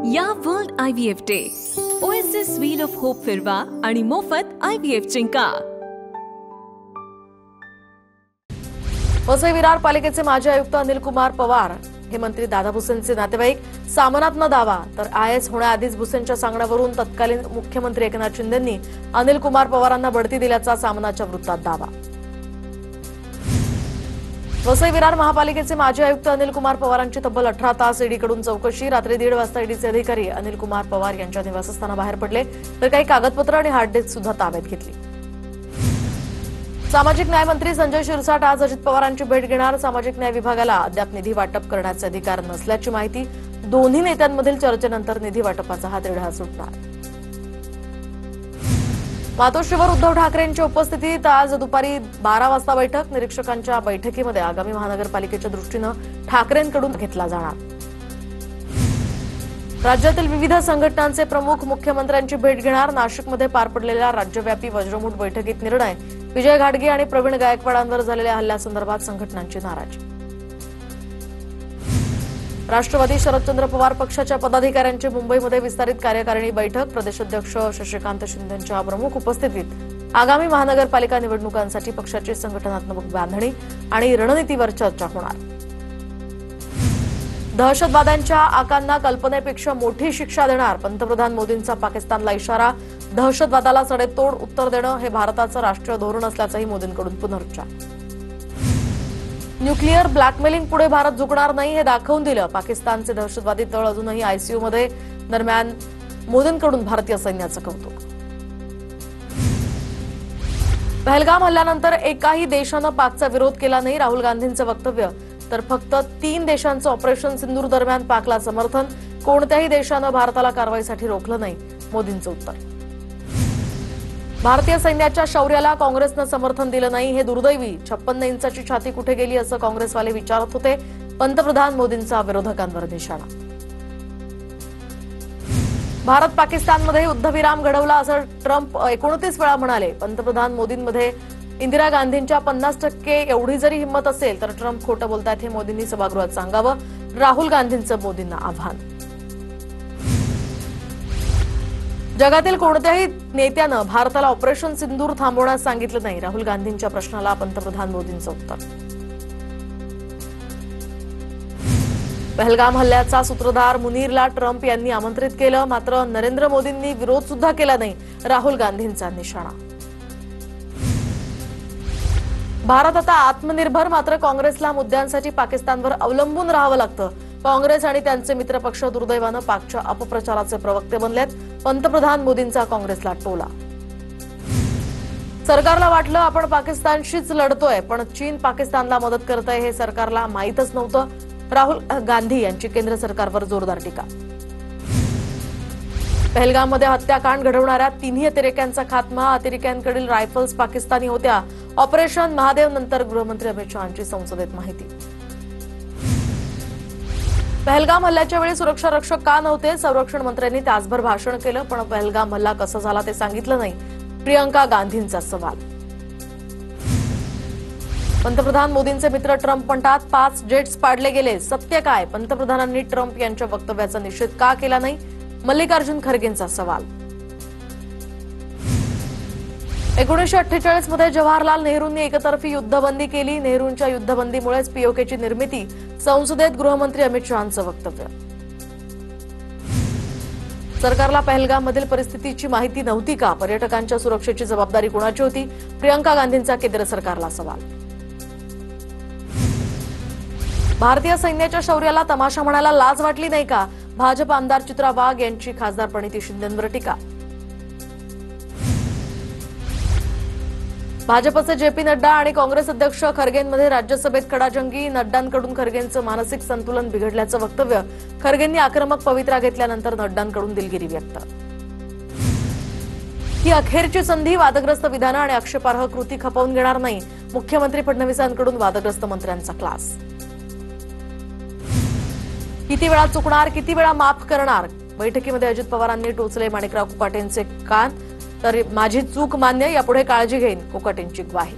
या world IVF day OSS wheel of hope फिरवा आणि मोफत IVF जिंका। वसई विरार पालिकेचे माजी आयुक्त अनिल कुमार पवार हे मंत्री दादा भुसेंचे नातेवाईक सामनात न दावा तर IAS होण्याआधीच भुसेंच्या सांगण्यावरून तत्कालीन मुख्यमंत्री एकनाथ शिंदेंनी अनिल कुमार पवारांना बढती दिल्याचा सामनाच्या वृत्तात दावा। वसई विरार महापालिकेचे माजी आयुक्त अनिल कुमार पवारांची तब्बल 18 तास ईडीकडून चौकशी। रात्री 1:30 वाजता ईडीचे अधिकारी अनिल कुमार पवार यांच्या निवासस्थानाबाहेर पडले तर काही कागदपत्र आणि हार्ड डिस्क सुद्धा ताब्यात घेतली। सामाजिक न्याय मंत्री संजय शिरसाट आज अजित पवारांची भेट घेणार। सामाजिक न्याय विभागाला अद्याप निधी वाटप करण्याचे अधिकार नसल्याची माहिती। दोन्ही नेत्यांमधील चर्चेनंतर निधी वाटपाचा हा तिढा सुटणार। मातोश्रीवर उद्धव ठाकरेंच्या उपस्थितीत आज दुपारी 12 वाजता बैठक। निरीक्षकांच्या बैठकीमध्ये आगामी महानगरपालिकेच्या दृष्टीनं ठाकरेंकडून घेतला जाणार। राज्यातील विविध संघटनांचे प्रमुख मुख्यमंत्र्यांची भेट घेणार। नाशिकमध्ये पार पडलेल्या राज्यव्यापी वज्रमूठ बैठकीत निर्णय। विजय घाटगे आणि प्रवीण गायकवाडांवर झालेल्या हल्ल्यासंदर्भात संघटनांची नाराजी। राष्ट्रवादी शरदचंद्र पवार पक्षाच्या पदाधिकाऱ्यांची मुंबईमध्ये विस्तारित कार्यकारिणी बैठक। प्रदेशाध्यक्ष शशिकांत शिंदेंच्या प्रमुख उपस्थितीत आगामी महानगरपालिका निवडणुकांसाठी पक्षाची संघटनात्मक बांधणी आणि रणनीतीवर चर्चा होणार। दहशतवाद्यांच्या आकांना कल्पनेपेक्षा मोठी शिक्षा देणार। पंतप्रधान मोदींचा पाकिस्तानला इशारा। दहशतवादाला सडेतोड उत्तर देणं हे भारताचं राष्ट्रीय धोरण असल्याचंही मोदींकडून पुनरुच्चार। न्यूक्लिअर ब्लॅकमेलिंग पुढे भारत झुकणार नाही हे दाखवून दिलं। पाकिस्तानचे दहशतवादी तळ अजूनही आयसीयूमध्ये। दरम्यान मोदींकडून भारतीय सैन्याचं कौतुक। पहलगाम हल्ल्यानंतर एकाही देशानं पाकचा विरोध केला नाही। राहुल गांधींचं वक्तव्य। तर फक्त 3 देशांचं ऑपरेशन सिंदूर दरम्यान पाकला समर्थन। कोणत्याही देशानं भारताला कारवाईसाठी रोखलं नाही, मोदींचं उत्तर। भारतीय सैन्याच्या शौर्याला काँग्रेसनं समर्थन दिलं नाही हे दुर्दैवी। 56 इंचाची छाती कुठे गेली असं काँग्रेसवाले विचारत होते। पंतप्रधान मोदींचा विरोधकांवर निशाणा। भारत पाकिस्तानमध्ये युद्धविराम घडवला असं ट्रम्प 29 वेळा म्हणाले। पंतप्रधान मोदींमध्ये इंदिरा गांधींच्या 50% एवढी जरी हिंमत असेल तर ट्रम्प खोटं बोलतायत हे मोदींनी सभागृहात सांगावं। राहुल गांधींचं मोदींना आव्हान। जगातील कोणत्याही नेत्यानं भारताला ऑपरेशन सिंदूर थांबवण्यास सांगितलं नाही। राहुल गांधींच्या प्रश्नाला पंतप्रधान मोदींचं उत्तर। पहलगाम हल्ल्याचा सूत्रधार मुनीरला ट्रम्प यांनी आमंत्रित केलं, मात्र नरेंद्र मोदींनी विरोध सुद्धा केला नाही। राहुल गांधींचा निशाणा। भारत आता आत्मनिर्भर, मात्र काँग्रेसला मुद्द्यांसाठी पाकिस्तानवर अवलंबून राहावं लागतं। काँग्रेस आणि त्यांचे मित्रपक्ष दुर्दैवानं पाकच्या अपप्रचाराचे प्रवक्ते बनलेत। पंतप्रधान मोदींचा काँग्रेसला टोला। सरकारला वाटलं आपण पाकिस्तानशीच लढतोय, पण चीन पाकिस्तानला मदत करतंय हे सरकारला माहीतच नव्हतं। राहुल गांधी यांची केंद्र सरकारवर जोरदार टीका। पहलगाममध्ये हत्याकांड घडवणाऱ्या 3 अतिरेक्यांचा खात्मा। अतिरेक्यांकडील रायफल्स पाकिस्तानी होत्या। ऑपरेशन महादेव नंतर गृहमंत्री अमित शहांची संसदेत माहिती। पहलगाम हल्ल्याच्या वेळी सुरक्षा रक्षक का नव्हते? संरक्षण मंत्र्यांनी तासभर भाषण केलं, पण पहलगाम हल्ला कसा झाला ते सांगितलं नाही। प्रियंका गांधींचा सवाल। पंतप्रधान मोदींचे मित्र ट्रम्प म्हणतात 5 जेट्स पाडले गेले, सत्य काय? पंतप्रधानांनी ट्रम्प यांच्या वक्तव्याचा निषेध का केला नाही? मल्लिकार्जुन खरगेंचा सवाल। 1948 मध्ये जवाहरलाल नेहरूंनी एकतर्फी युद्धबंदी केली। नेहरूंच्या युद्धबंदीमुळेच पीओकेची निर्मिती। संसदेत गृहमंत्री अमित शहांचं वक्तव्य। सरकारला पहलगाममधील परिस्थितीची माहिती नव्हती का? पर्यटकांच्या सुरक्षेची जबाबदारी कोणाची होती? प्रियंका गांधींचा केंद्र सरकारला सवाल। भारतीय सैन्याच्या शौर्याला तमाशा म्हणायला लाज वाटली नाही का? भाजप आमदार चित्रा वाघ यांची खासदार प्रणिती शिंदेंवर टीका। भाजपचे जेपी नड्डा आणि काँग्रेस अध्यक्ष खरगेंमध्ये राज्यसभेत खडाजंगी। नड्डांकडून खरगेंचं मानसिक संतुलन बिघडल्याचं वक्तव्य। खरगेंनी आक्रमक पवित्रा घेतल्यानंतर नड्डांकडून दिलगिरी व्यक्त। ही अखेरची संधी। वादग्रस्त विधानं आणि आक्षेपार्ह कृती खपवून घेणार नाही। मुख्यमंत्री फडणवीसांकडून वादग्रस्त मंत्र्यांचा क्लास। किती वेळा चुकणार, किती वेळा माफ करणार? बैठकीमध्ये अजित पवारांनी टोचले माणिकराव कोकाटेंचे कान। तर माझी चूक मान्य, यापुढे काळजी घेईन, कोकाटेंची ग्वाही।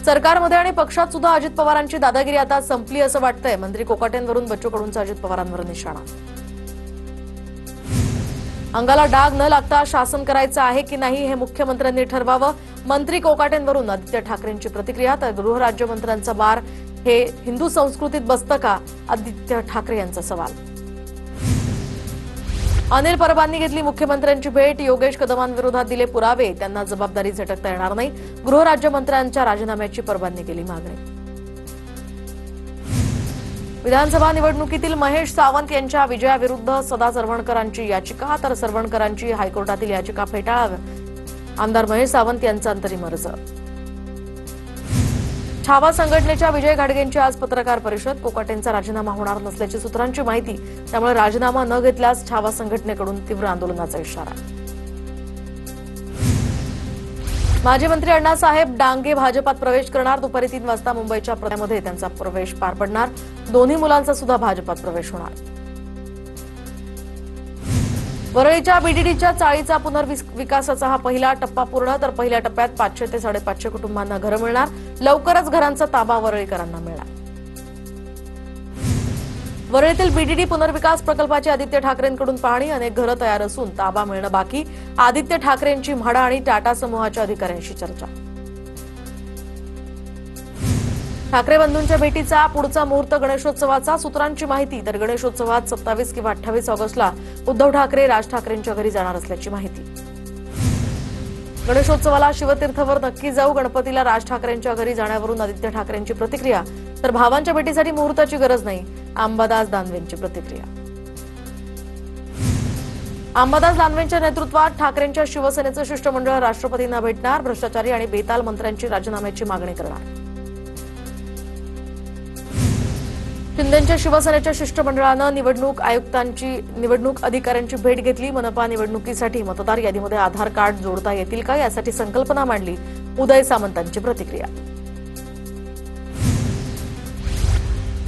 सरकारमध्ये आणि पक्षात सुद्धा अजित पवारांची दादागिरी आता संपली असं वाटतंय. मंत्री कोकाटेंवरून बच्चू कडूंचा अजित पवारांवर निशाणा. अंगाला डाग न लागता शासन करायचं आहे की नाही हे मुख्यमंत्र्यांनी ठरवावं. मंत्री कोकाटेंवरून आदित्य ठाकरेंची प्रतिक्रिया. तर गृहराज्यमंत्र्यांचा बार हे हिंदू संस्कृतीत बसतं का, आदित्य ठाकरे यांचा सवाल. अनिल परबांनी घेतली मुख्यमंत्र्यांची भेट. योगेश कदमांविरोधात दिले पुरावे, त्यांना जबाबदारी झटकता येणार नाही. गृहराज्यमंत्र्यांच्या राजीनाम्याची परबांनी केली मागणी. विधानसभा निवडणुकीतील महेश सावंत यांच्या विजयाविरुद्ध सदा सरवणकरांची याचिका. तर सरवणकरांची हायकोर्टातील याचिका फेटाळावी, आमदार महेश सावंत यांचा अंतरिम अर्ज. छावा संघटनेच्या विजय घाडगेंची आज पत्रकार परिषद. कोकाटेंचा राजीनामा होणार नसल्याची सूत्रांची माहिती, त्यामुळे राजीनामा न घेतल्यास छावा संघटनेकडून तीव्र आंदोलनाचा इशारा. माजी मंत्री अण्णासाहेब डांगे भाजपात प्रवेश करणार. दुपारी 3 वाजता मुंबईच्या प्रण्यामध्ये त्यांचा प्रवेश पार पडणार. दोन्ही मुलांचा सुद्धा भाजपात प्रवेश होणार. वरळीच्या बीडीडीच्या चाळीचा पुनर्विकासाचा हा पहिला टप्पा पूर्ण. तर पहिल्या टप्प्यात 500 ते 550 कुटुंबांना घरं मिळणार. लवकरच घरांचा ताबा वरळीकरांना मिळणार. वरळीतील बीडीडी पुनर्विकास प्रकल्पाची आदित्य ठाकरेंकडून पाहणी. अनेक घरं तयार असून ताबा मिळणं बाकी. आदित्य ठाकरेंची म्हाडा आणि टाटा समूहाच्या अधिकाऱ्यांशी चर्चा. ठाकरे बंधूंच्या भेटीचा पुढचा मुहूर्त गणेशोत्सवाचा. सूत्रांची माहिती, तर गणेशोत्सवात 27 किंवा 28 ऑगस्टला उद्धव ठाकरे राज ठाकरेंच्या घरी जाणार असल्याची माहिती. गणेशोत्सवाला शिवतीर्थवर नक्की जाऊ. गणपतीला राज ठाकरेंच्या घरी जाण्यावरून आदित्य ठाकरेंची प्रतिक्रिया. तर भावांच्या भेटीसाठी मुहूर्ताची गरज नाही, अंबादास दानवेंची प्रतिक्रिया. अंबादास दानवेंच्या नेतृत्वात ठाकरेंच्या शिवसेनेचं शिष्टमंडळ राष्ट्रपतींना भेटणार. भ्रष्टाचारी आणि बेताल मंत्र्यांची राजीनाम्याची मागणी करणार. शिंदेच्या शिवसेनेच्या शिष्टमंडळानं निवडणूक अधिकाऱ्यांची भेट घेतली. मनपा निवडणुकीसाठी मतदार यादीमध्ये आधार कार्ड जोडता येतील का, यासाठी संकल्पना मांडली. उदय सामंतांची प्रतिक्रिया.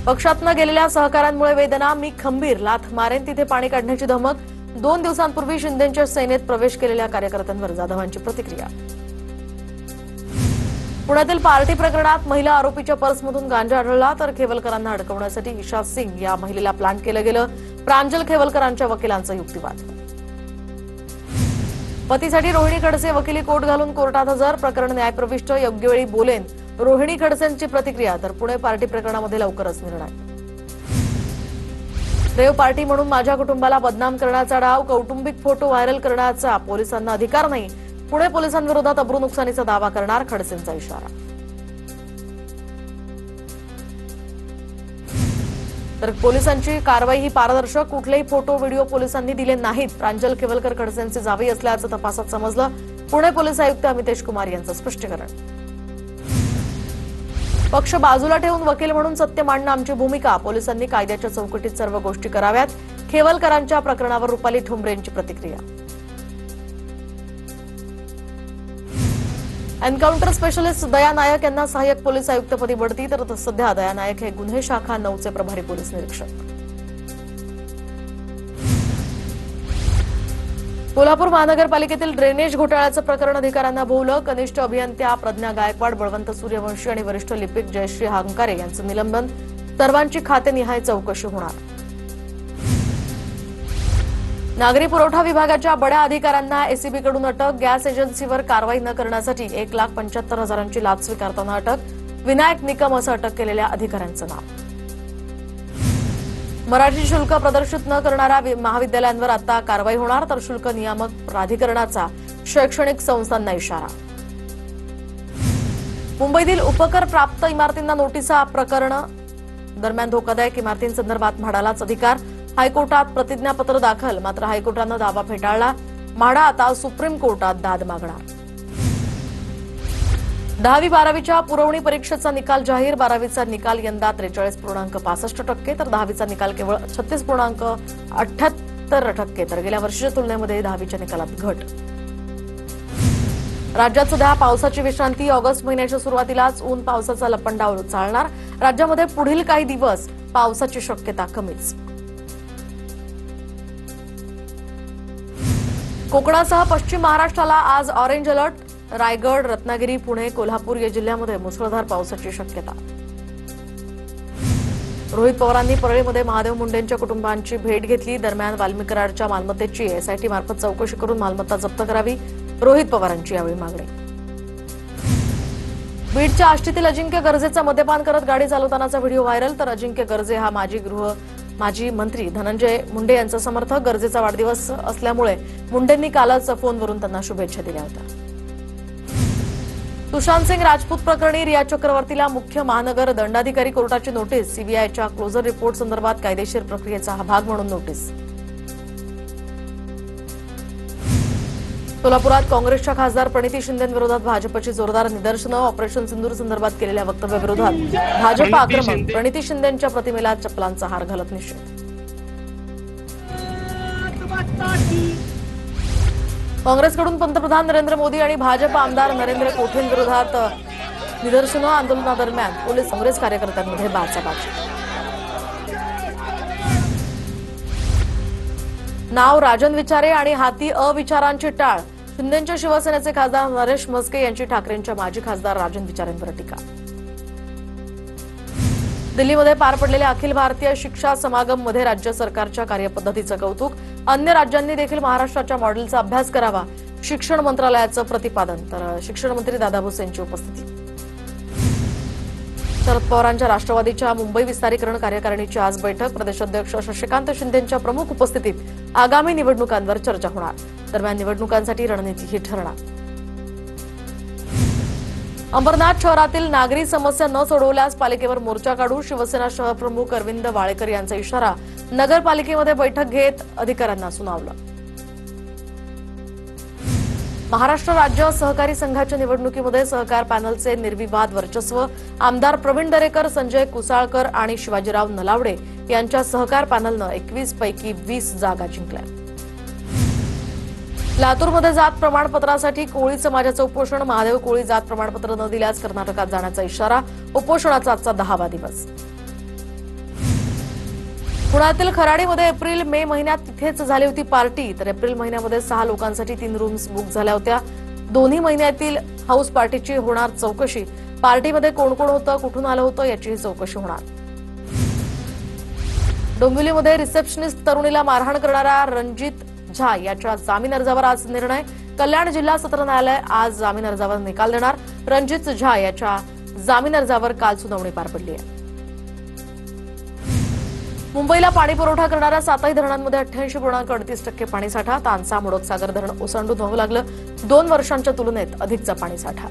पक्षातनं गेलेल्या सहकाऱ्यांमुळे वेदना, मी खंबीर, लाथ मारेन तिथे पाणी काढण्याची धमक. 2 दिवसांपूर्वी शिंदेच्या सेनेत प्रवेश केलेल्या कार्यकर्त्यांवर जाधवांची प्रतिक्रिया. पुण्यातील पार्टी प्रकरणात महिला आरोपीच्या पर्समधून गांजा आढळला. तर खेवलकरांना अडकवण्यासाठी ईशा सिंग या महिलेला प्लॅन केलं गेलं. प्रांजल खेवलकरांच्या वकिलांचा युक्तिवाद. पतीसाठी रोहिणी खडसे वकिली कोट घालून कोर्टात हजर. प्रकरण न्यायप्रविष्ट, योग्य वेळी बोलेन, रोहिणी खडसेंची प्रतिक्रिया. तर पुणे पार्टी प्रकरणामध्ये लवकरच निर्णय. रेव पार्टी म्हणून माझ्या कुटुंबाला बदनाम करण्याचा डाव. कौटुंबिक फोटो व्हायरल करण्याचा पोलिसांना अधिकार नाही. पुणे पोलिसांविरोधात अब्रू नुकसानीचा दावा करणार, खडसेंचा इशारा. तर पोलिसांची कारवाई ही पारदर्शक, कुठलेही फोटो व्हिडिओ पोलिसांनी दिले नाहीत. प्रांजल खेवलकर खडसेंचे जावई असल्याचं तपासात समजलं. पुणे पोलीस आयुक्त अमितेश कुमार यांचं स्पष्टीकरण. पक्ष बाजूला ठेवून वकील म्हणून सत्य मांडणं आमची भूमिका. पोलिसांनी कायद्याच्या चौकटीत सर्व गोष्टी कराव्यात. खेवलकरांच्या प्रकरणावर रुपाली ठोंबरेंची प्रतिक्रिया. एन्काउंटर स्पेशलिस्ट दया नायक यांना सहाय्यक पोलीस आयुक्तपदी बढती. तर सध्या दया नायक हे गुन्हे शाखा 9चे प्रभारी पोलीस निरीक्षक. कोल्हापूर महानगरपालिकेतील ड्रेनेज घोटाळ्याचं प्रकरण अधिकाऱ्यांना भोवलं. कनिष्ठ अभियंत्या प्रज्ञा गायकवाड, बळवंत सूर्यवंशी आणि वरिष्ठ लिपिक जयश्री हंकारे यांचं निलंबन. सर्वांची खातेनिहाय चौकशी होणार. नागरी पुरवठा विभागाच्या बड्या अधिकाऱ्यांना एसीबीकडून अटक. गॅस एजन्सीवर कारवाई न करण्यासाठी 1,75,000ची लाच स्वीकारताना अटक. विनायक निकम असं अटक केलेल्या अधिकाऱ्यांचं नाव. मराठी शुल्क प्रदर्शित न करणाऱ्या महाविद्यालयांवर आता कारवाई होणार. तर शुल्क नियामक प्राधिकरणाचा शैक्षणिक संस्थांना इशारा. मुंबईतील उपकर प्राप्त इमारतींना नोटिसा. प्रकरण दरम्यान धोकादायक इमारतींसंदर्भात म्हाडालाच अधिकार. हायकोर्टात प्रतिज्ञापत्र दाखल. मात्र हायकोर्टानं दावा फेटाळला. म्हाडा आता सुप्रीम कोर्टात दाद मागणार. 10वी-12वीच्या पुरवणी परीक्षेचा निकाल जाहीर. 12वीचा निकाल यंदा 43.65%. तर 10वीचा निकाल केवळ 36.78%. तर गेल्या वर्षीच्या तुलनेमध्ये 10वीच्या निकालात घट. राज्यात सध्या पावसाची विश्रांती. ऑगस्ट महिन्याच्या सुरुवातीलाच ऊन पावसाचा लपंडाव चालणार. राज्यामध्ये पुढील काही दिवस पावसाची शक्यता कमीच. कोकणासह पश्चिम महाराष्ट्राला आज ऑरेंज अलर्ट. रायगड, रत्नागिरी, पुणे, कोल्हापूर या जिल्ह्यांमध्ये मुसळधार पावसाची शक्यता. रोहित पवारांनी परळीमध्ये महादेव मुंडेंच्या कुटुंबांची भेट घेतली. दरम्यान वाल्मिक कराडच्या मालमत्तेची एसआयटी मार्फत चौकशी करून मालमत्ता जप्त करावी, रोहित पवारांची यावेळी मागणी. बीडच्या आष्टीतील अजिंक्य गर्जेचा मद्यपान करत गाडी चालवतानाचा व्हिडिओ व्हायरल. तर अजिंक्य गर्जे हा माजी मंत्री धनंजय मुंडे यांचा समर्थक. गर्जेचा वाढदिवस असल्यामुळे मुंडेंनी कालच फोनवरून त्यांना शुभेच्छा दिल्या होत्या. सुशांत सिंग राजपूत प्रकरणी रिया चक्रवर्तीला मुख्य महानगर दंडाधिकारी कोर्टाची नोटीस. सीबीआयच्या क्लोजर रिपोर्ट संदर्भात कायदेशीर प्रक्रियेचा हा भाग म्हणून नोटीस. सोलापुरात काँग्रेसच्या खासदार प्रणिती शिंदेंविरोधात भाजपची जोरदार निदर्शनं. ऑपरेशन सिंदूर संदर्भात केलेल्या वक्तव्याविरोधात भाजप आक्रमक. प्रणिती शिंदेंच्या प्रतिमेला चप्पलांचा हार घालत निषेध. काँग्रेसकडून पंतप्रधान नरेंद्र मोदी आणि भाजप आमदार नरेंद्र कोठेंविरोधात निदर्शनं. आंदोलनादरम्यान पोलीस काँग्रेस कार्यकर्त्यांमध्ये बाचाबाची. नाव राजन विचारे आणि हाती अविचारांची टाळ. शिंदेच्या शिवसेनेचे खासदार नरेश म्हस्के यांची ठाकरेंच्या माजी खासदार राजन विचारेंवर टीका. दिल्लीमध्ये पार पडलेल्या अखिल भारतीय शिक्षा समागम मध्ये राज्य सरकारच्या कार्यपद्धतीचं कौतुक. अन्य राज्यांनी देखील महाराष्ट्राच्या मॉडेलचा अभ्यास करावा, शिक्षण मंत्रालयाचं प्रतिपादन. तर शिक्षण मंत्री दादा भुसे यांची उपस्थिती. शरद पवारांच्या राष्ट्रवादीच्या मुंबई विस्तारीकरण कार्यकारिणीची आज बैठक. प्रदेशाध्यक्ष शशिकांत शिंदेंच्या प्रमुख उपस्थितीत आगामी निवडणुकांवर चर्चा होणार. दरम्यान निवडणुकांसाठी रणनीतीही ठरणार. अंबरनाथ शहरातील नागरी समस्या न सोडवल्यास पालिकेवर मोर्चा काढू. शिवसेना शहरप्रमुख अरविंद वाळेकर यांचा इशारा. नगरपालिकेमध्ये बैठक घेत अधिकाऱ्यांना सुनावलं. महाराष्ट्र राज्य सहकारी संघाच्या निवडणुकीमध्ये सहकार पॅनलचे निर्विवाद वर्चस्व. आमदार प्रवीण दरेकर, संजय कुसाळकर आणि शिवाजीराव नलावडे यांच्या सहकार पॅनलनं 21 पैकी 20 जागा जिंकल्या. लातूरमध्ये जात प्रमाणपत्रासाठी कोळी समाजाचं उपोषण. महादेव कोळी जात प्रमाणपत्र न दिल्यास कर्नाटकात जाण्याचा इशारा. उपोषणाचा आजचा 10वा दिवस. पुण्यातील खराडीमध्ये एप्रिल-मे महिन्यात तिथेच झाली होती पार्टी. तर एप्रिल महिन्यामध्ये 6 लोकांसाठी 3 रूम्स बुक झाल्या होत्या. दोन्ही महिन्यातील हाऊस पार्टीची होणार चौकशी. पार्टीमध्ये कोण कोण होतं, कुठून आलं होतं याचीही चौकशी होणार. डोंबिवलीमध्ये रिसेप्शनिस्ट तरुणीला मारहाण करणारा रणजित झा याच्या जामीन अर्जावर आज निर्णय. कल्याण जिल्हा सत्र न्यायालय आज जामीन अर्जावर निकाल देणार. रणजित झा याच्या जामीन अर्जावर काल सुनावणी पार पडली आहे. मुंबईला पाणी पुरवठा करणाऱ्या 7ही धरणांमध्ये 88.38% पाणीसाठा. तानसा, मोडकसागर धरण ओसंडून व्हावं लागलं. 2 वर्षांच्या तुलनेत अधिकचा पाणीसाठा.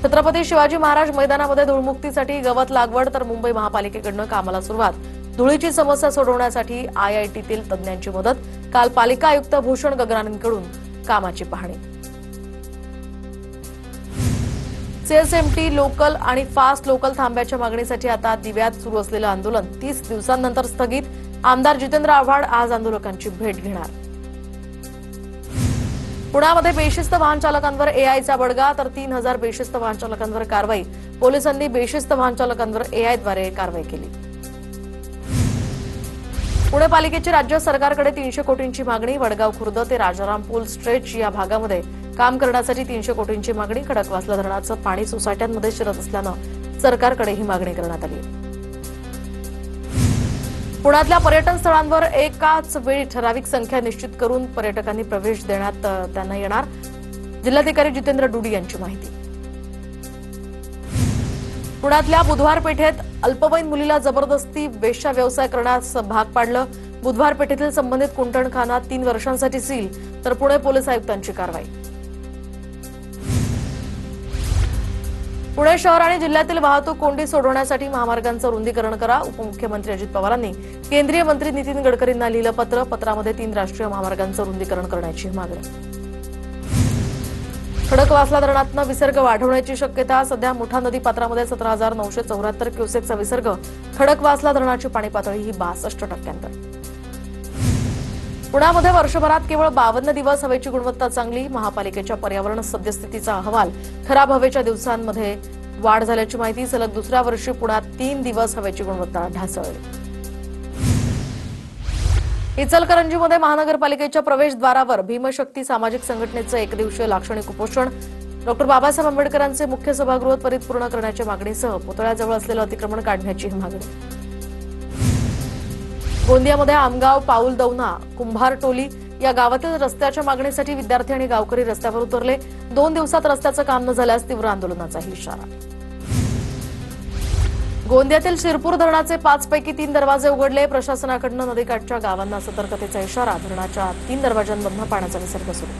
छत्रपती शिवाजी महाराज मैदानामध्ये धूळमुक्तीसाठी गवत लागवड. तर मुंबई महापालिकेकडनं कामाला सुरुवात. धुळीची समस्या सोडवण्यासाठी आयआयटीतील तज्ज्ञांची मदत. काल पालिका आयुक्त भूषण गगनानींकडून कामाची पाहणी. सीएसएमटी लोकल आणि फास्ट लोकल थांब्याच्या मागणीसाठी आता दिव्यात सुरू असलेलं आंदोलन 30 दिवसांनंतर स्थगित. आमदार जितेंद्र आव्हाड आज आंदोलकांची भेट घेणार. पुण्यामध्ये बेशिस्त वाहन चालकांवर एआयचा बडगा. तर 3000 बेशिस्त वाहन चालकांवर कारवाई. पोलिसांनी बेशिस्त वाहन चालकांवर एआयद्वारे कारवाई केली. पुणे पालिकेची राज्य सरकारकडे 300 कोटींची मागणी. वडगाव खुर्द ते राजाराम पूल स्ट्रेच या भागामध्ये काम करण्यासाठी 300 कोटींची मागणी. खडकवासला धरणाचं पाणी सोसायट्यांमध्ये शिरत असल्यानं सरकारकडे ही मागणी करण्यात आली. पुण्यातल्या पर्यटन स्थळांवर एकाच वेळी ठराविक संख्या निश्चित करून पर्यटकांनी प्रवेश देण्यात त्यांना येणार. जिल्हाधिकारी जितेंद्र डुडी यांची माहिती. पुण्यातल्या बुधवार पेठेत अल्पवयीन मुलीला जबरदस्ती वेश्या व्यवसाय करण्यास भाग पाडलं. बुधवार पेठेतील संबंधित कुंटणखाना 3 वर्षांसाठी सील. तर पुणे पोलीस आयुक्तांची कारवाई. पुणे शहर आणि जिल्ह्यातील वाहतूक कोंडी सोडवण्यासाठी महामार्गांचं रुंदीकरण करा. उपमुख्यमंत्री अजित पवारांनी केंद्रीय मंत्री नितीन गडकरींना लिहिलं पत्र. पत्रामध्ये 3 राष्ट्रीय महामार्गांचं रुंदीकरण करण्याची मागणी. खडकवासला धरणातनं विसर्ग वाढवण्याची शक्यता. सध्या मुठा नदी पात्रामध्ये 17,974 क्युसेकचा विसर्ग. खडकवासला धरणाची पाणी पातळी ही 62%. पुण्यामध्ये वर्षभरात केवळ 52 दिवस हवेची गुणवत्ता चांगली. महापालिकेच्या पर्यावरण सद्यस्थितीचा अहवाल. खराब हवेच्या दिवसांमध्ये वाढ झाल्याची माहिती. सलग दुसऱ्या वर्षी पुण्यात 3 दिवस हवेची गुणवत्ता ढासळली. इचलकरंजीमध्ये महानगरपालिकेच्या प्रवेशद्वारावर भीमशक्ती सामाजिक संघटनेचं एकदिवसीय लाक्षणिक उपोषण. डॉक्टर बाबासाहेब आंबेडकरांचे मुख्य सभागृह त्वरित पूर्ण करण्याच्या मागणीसह पुतळ्याजवळ असलेलं अतिक्रमण काढण्याची मागणी. गोंदियामध्ये आमगाव, पाऊलदौना, कुंभारटोली या गावातील रस्त्याच्या मागणीसाठी विद्यार्थी आणि गावकरी रस्त्यावर उतरले. 2 दिवसात रस्त्याचं काम न झाल्यास तीव्र आंदोलनाचा इशारा. गोंदियातील शिरपूर धरणाचे 5 पैकी 3 दरवाजे उघडले. प्रशासनाकडून नदीकाठच्या गावांना सतर्कतेचा इशारा. धरणाच्या 3 दरवाजांमधून पाण्याचा विसर्ग सुरू.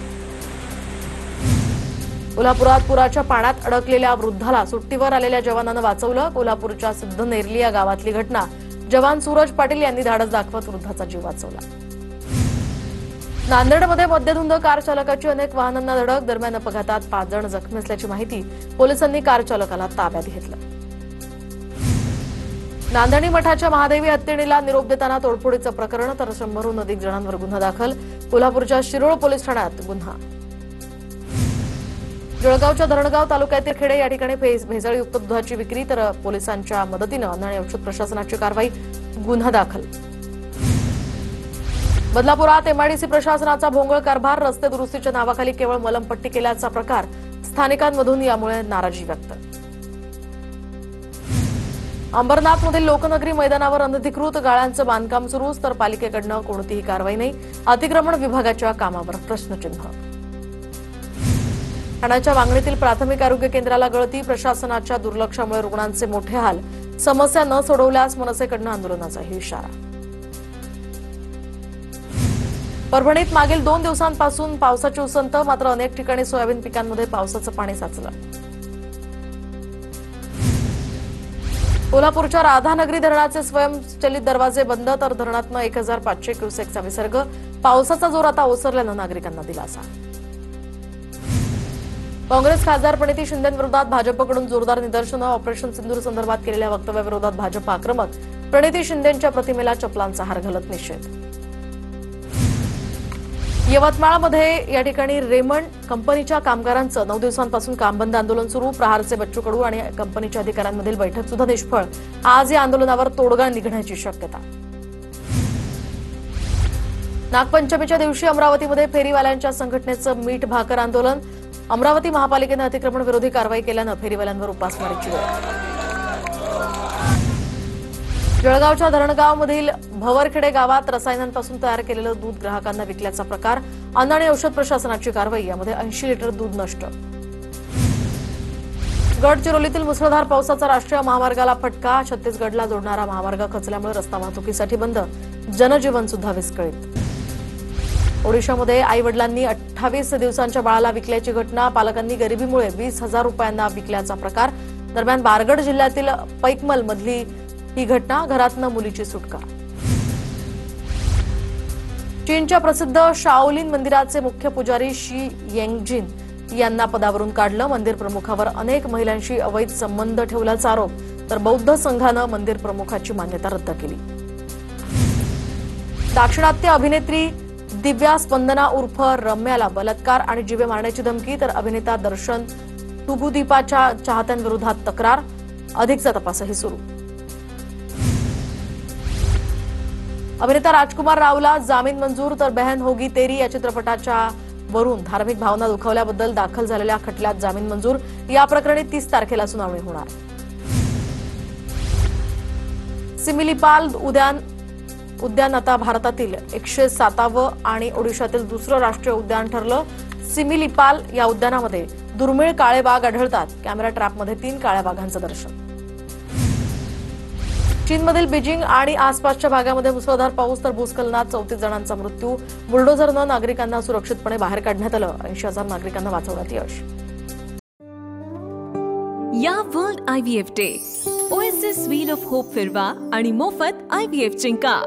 कोल्हापुरात पुराच्या पाण्यात अडकलेल्या वृद्धाला सुट्टीवर आलेल्या जवानानं वाचवलं. कोल्हापूरच्या सिद्धनेरली या गावातली घटना. जवान सूरज पाटील यांनी धाडस दाखवत वृद्धाचा जीव वाचवला. नांदेडमध्ये मद्यधुंद कार चालकाची अनेक वाहनांना धडक. दरम्यान अपघातात 5 जण जखमी असल्याची माहिती. पोलिसांनी कार चालकाला ताब्यात घेतलं. नांदणी मठाच्या महादेवी हत्तीला निरोप देताना तोडफोडीचं प्रकरण. तर 100हून अधिक जणांवर गुन्हा दाखल. कोल्हापूरच्या शिरोळ पोलीस ठाण्यात गुन्हा. जळगावच्या धरणगाव तालुक्यातील खेडे या ठिकाणी भेसळयुक्त दुधाची विक्री. तर पोलिसांच्या मदतीनं अन्न आणि औषध प्रशासनाची कारवाई. गुन्हा दाखल. बदलापुरात एमआयडीसी प्रशासनाचा भोंगळ कारभार. रस्ते दुरुस्तीच्या नावाखाली केवळ मलमपट्टी केल्याचा प्रकार. स्थानिकांमधून यामुळे नाराजी व्यक्त. अंबरनाथमधील लोकनगरी मैदानावर अनधिकृत गाळ्यांचं बांधकाम सुरूच. तर पालिकेकडनं कोणतीही कारवाई नाही. अतिक्रमण विभागाच्या कामावर प्रश्नचिन्ह. ठाण्याच्या वांगणीतील प्राथमिक आरोग्य केंद्राला गळती. प्रशासनाच्या दुर्लक्षामुळे रुग्णांचे मोठे हाल. समस्या न सोडवल्यास मनसेकडनं आंदोलनाचा इशारा. परभणीत मागील 2 दिवसांपासून पावसाची उसंत. मात्र अनेक ठिकाणी सोयाबीन पिकांमध्ये पावसाचं पाणी साचलं. कोल्हापूरच्या राधानगरी धरणाचे स्वयंचलित दरवाजे बंद. तर धरणातनं 1500 क्युसेकचा विसर्ग. पावसाचा जोर आता ओसरल्यानं नागरिकांना दिलासा. काँग्रेस खासदार प्रणिती शिंदेंविरोधात भाजपकडून जोरदार निदर्शनं. ऑपरेशन सिंदूर संदर्भात केलेल्या वक्तव्याविरोधात भाजप आक्रमक. प्रणिती शिंदेंच्या प्रतिमेला चपलांचा हार घालत निषेध. यवतमाळमध्ये या ठिकाणी रेमंड कंपनीच्या कामगारांचं 9 दिवसांपासून काम बंद आंदोलन सुरू. प्रहारचे बच्चू कडू आणि कंपनीच्या अधिकाऱ्यांमधील बैठक सुद्धा निष्फळ. आज या आंदोलनावर तोडगा निघण्याची शक्यता. नागपंचमीच्या दिवशी अमरावतीमध्ये फेरीवाल्यांच्या संघटनेचं मीठ भाकर आंदोलन. अमरावती महापालिकेनं अतिक्रमण विरोधी कारवाई केल्यानं फेरीवाल्यांवर उपासमारीची वेळ. जळगावच्या धरणगावमधील भवरखेडे गावात रसायनांपासून तयार केलेलं दूध ग्राहकांना विकल्याचा प्रकार. अन्न आणि औषध प्रशासनाची कारवाई. यामध्ये 80 लिटर दूध नष्ट. गडचिरोलीतील मुसळधार पावसाचा राष्ट्रीय महामार्गाला फटका. छत्तीसगडला जोडणारा महामार्ग खचल्यामुळे रस्ता वाहतुकीसाठी बंद. जनजीवन सुद्धा विस्कळीत. ओडिशामध्ये आई-वडिलांनी 28 दिवसांच्या बाळाला विकल्याची घटना. पालकांनी गरिबीमुळे 20,000 रुपयांना विकल्याचा प्रकार. दरम्यान बारगड जिल्ह्यातील पैकमल मधली ही घटना. घरातनं मुलीची सुटका. चीनच्या प्रसिद्ध शाओलिन मंदिराचे मुख्य पुजारी शी येंगजिन यांना पदावरून काढलं. मंदिर प्रमुखावर अनेक महिलांशी अवैध संबंध ठेवल्याचा आरोप. तर बौद्ध संघानं मंदिर प्रमुखाची मान्यता रद्द केली. दाक्षिणात्य अभिनेत्री दिव्या स्पंदना उर्फ रम्याला बलात्कार आणि जीवे मारण्याची धमकी. तर अभिनेता दर्शन तुगुदीपाच्या चाहत्यांविरोधात तक्रार. अधिकचा तपासही सुरू. अभिनेता राजकुमार रावला जामीन मंजूर. तर बहन होगी तेरी या चित्रपटाच्या वरून धार्मिक भावना दुखावल्याबद्दल दाखल झालेल्या खटल्यात जामीन मंजूर. या प्रकरणी 30 तारखेला सुनावणी होणार. सिमिलीपाल उद्यान आता भारतातील 107वं आणि ओडिशातील दुसरं राष्ट्रीय उद्यान ठरलं. सिमिलीपाल या उद्यानामध्ये दुर्मिळ काळे वाघ आढळतात. कॅमेरा ट्रॅपमध्ये 3 काळ्या वाघांचं दर्शन. चीनमधील बीजिंग आणि आसपासच्या भागामध्ये मुसळधार पाऊस. तर भूस्खलनात 34 जणांचा मृत्यू. बुलडोझरनं नागरिकांना सुरक्षितपणे बाहेर काढण्यात आलं. 80,000 नागरिकांना वाचवण्यात यश. या world IVF day OSS wheel of hope फिरवा आणि मोफत IVF जिंका.